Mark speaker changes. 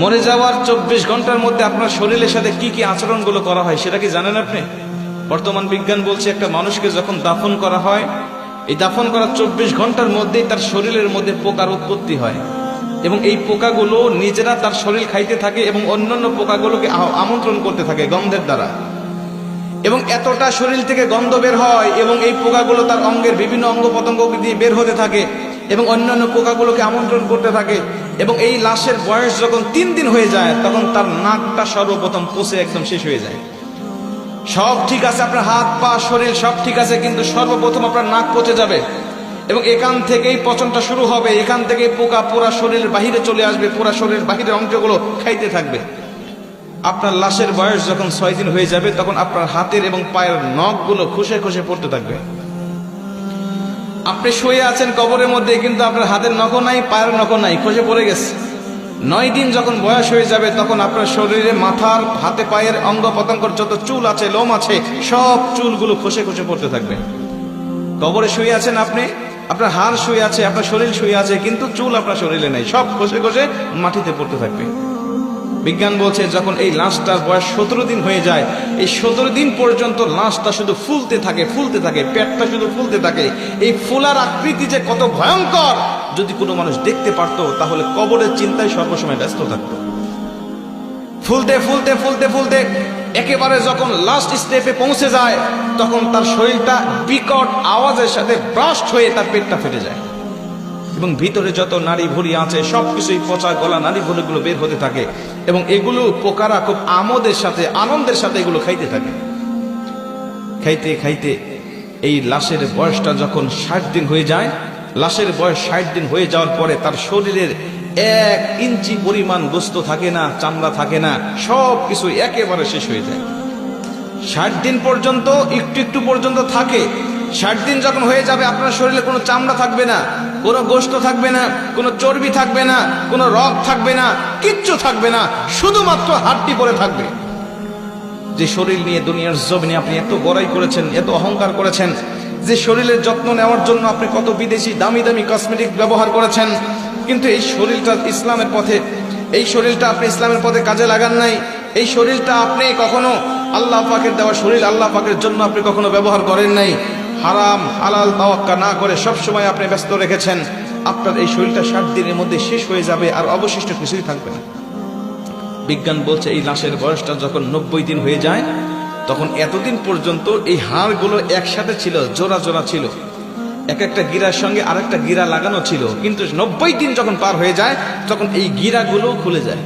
Speaker 1: মরে যাওয়ার 24 ঘন্টার মধ্যে আপনার শরীরের সাথে কি কি আচরণগুলো করা হয় সেটা কি জানেন আপনি? বর্তমান বিজ্ঞান বলছে একটা মানুষকে যখন দাফন করা হয়, এই দাফন করার 24 ঘন্টার মধ্যেই তার শরীরের মধ্যে পোকার উৎপত্তি হয় এবং এই পোকাগুলো নিজেরা তার শরীর খাইতে থাকে এবং অন্যান্য পোকাগুলোকে আমন্ত্রণ করতে থাকে গন্ধের দ্বারা, এবং এতটা শরীর থেকে গন্ধ বের হয় এবং এই পোকাগুলো তার অঙ্গের বিভিন্ন অঙ্গ প্রত্যঙ্গ দিয়ে বের হতে থাকে এবং অন্যান্য পোকাগুলোকে আমন্ত্রণ করতে থাকে। এবং এই লাশের বয়স যখন 3 দিন হয়ে যায় তখন তার নাকটা সর্বপ্রথম পচে একদম শেষ হয়ে যায়। সব ঠিক আছে, আপনার হাত পা শরীর সব ঠিক আছে, কিন্তু সর্বপ্রথম আপনার নাক পচে যাবে এবং এখান থেকেই পচনটা শুরু হবে। এখান থেকেই পোকা পুরা শরীরের বাহিরে চলে আসবে, পুরা শরীরের বাহিরের অংশগুলো খাইতে থাকবে। আপনার লাশের বয়স যখন 6 দিন হয়ে যাবে তখন আপনার হাতের এবং পায়ের নখগুলো খসে খসে পড়তে থাকবে। আপনি শুয়ে আছেন কবরের মধ্যে, কিন্তু আপনার হাতের নখও নাই, পায়ের নখও নাই, খসে পড়ে গেছে। 9 দিন যখন বয়স হয়ে যাবে তখন আপনার শরীরে মাথার হাতে পায়ের অঙ্গ প্রত্যঙ্গের যত চুল আছে, লোম আছে, সব চুলগুলো খসে খসে পড়তে থাকবে। কবরে শুয়ে আছেন আপনি, আপনার হাড় শুয়ে আছে, আপনার শরীর শুয়ে আছে, কিন্তু চুল আপনার শরীরে নেই, সব খসে খসে মাটিতে পড়তে থাকবে। বিজ্ঞান বলছে যখন এই লাশটার বয়স 17 দিন হয়ে যায়, এই 17 দিন পর্যন্ত লাশটা শুধু ফুলতে থাকে, ফুলতে থাকে, পেটটা শুধু ফুলতে থাকে। এই ফুলার আকৃতি যে কত ভয়ঙ্কর, যদি কোনো মানুষ দেখতে পারতো তাহলে কবরের চিন্তায় সর্বসময় ব্যস্ত থাকতো। ফুলতে ফুলতে ফুলতে ফুলতে একেবারে যখন লাস্ট স্টেপে পৌঁছে যায় তখন তার শরীরটা বিকট আওয়াজের সাথে ব্রাস্ট হয়ে তার পেটটা ফেটে যায় এবং ভিতরে যত নাড়ি ভুঁড়ি আছে সবকিছুই পচা গলা নাড়ি ভুঁড়িগুলো বের হতে থাকে এবং এগুলো পোকারা খুব আমোদের সাথে, আনন্দের সাথে এগুলো খাইতে থাকে। খাইতে খাইতে এই লাশের বয়সটা যখন 60 দিন হয়ে যায়, লাশের বয়স 60 দিন হয়ে যাওয়ার পরে তার শরীরের 1 ইঞ্চি পরিমাণ গোস্ত থাকে না, চামড়া থাকে না, সব কিছু একেবারে শেষ হয়ে যায়। 60 দিন পর্যন্ত একটু একটু পর্যন্ত থাকে। 60 দিন যখন হয়ে যাবে আপনার শরীরে কোনো চামড়া থাকবে না, কোনো গোস্ত থাকবে না, কোনো চর্বি থাকবে না, কোনো রগ থাকবে না, কিচ্ছু থাকবে না, শুধুমাত্র হাড্ডি পড়ে থাকবে। যে শরীর নিয়ে দুনিয়ার জমিনে আপনি এত বড়াই করেছেন, এত অহংকার করেছেন, যে শরীরের যত্ন নেওয়ার জন্য আপনি কত বিদেশি দামি দামি কসমেটিক ব্যবহার করেছেন, কিন্তু এই শরীরটা ইসলামের পথে, এই শরীরটা আপনি ইসলামের পথে কাজে লাগান নাই। এই শরীরটা আপনি কখনো আল্লাহ পাকের দেওয়া শরীর, আল্লাহ পাকের জন্য আপনি কখনো ব্যবহার করেন নাই। হারাম হালাল তাওয়াক্কা না করে সবসময় আপনি ব্যস্ত রেখেছেন। আপনার এই শরীরটা 60 দিনের মধ্যে শেষ হয়ে যাবে, আর অবশিষ্ট কিছুই থাকবে না। বিজ্ঞান বলছে এই লাশের বয়সটা যখন 90 দিন হয়ে যায় তখন এতদিন পর্যন্ত এই হাড়গুলো একসাথে ছিল, জোড়া জোড়া ছিল, এক একটা গিরার সঙ্গে আরেকটা গিরা লাগানো ছিল, কিন্তু 90 দিন যখন পার হয়ে যায় তখন এই গিরাগুলো খুলে যায়।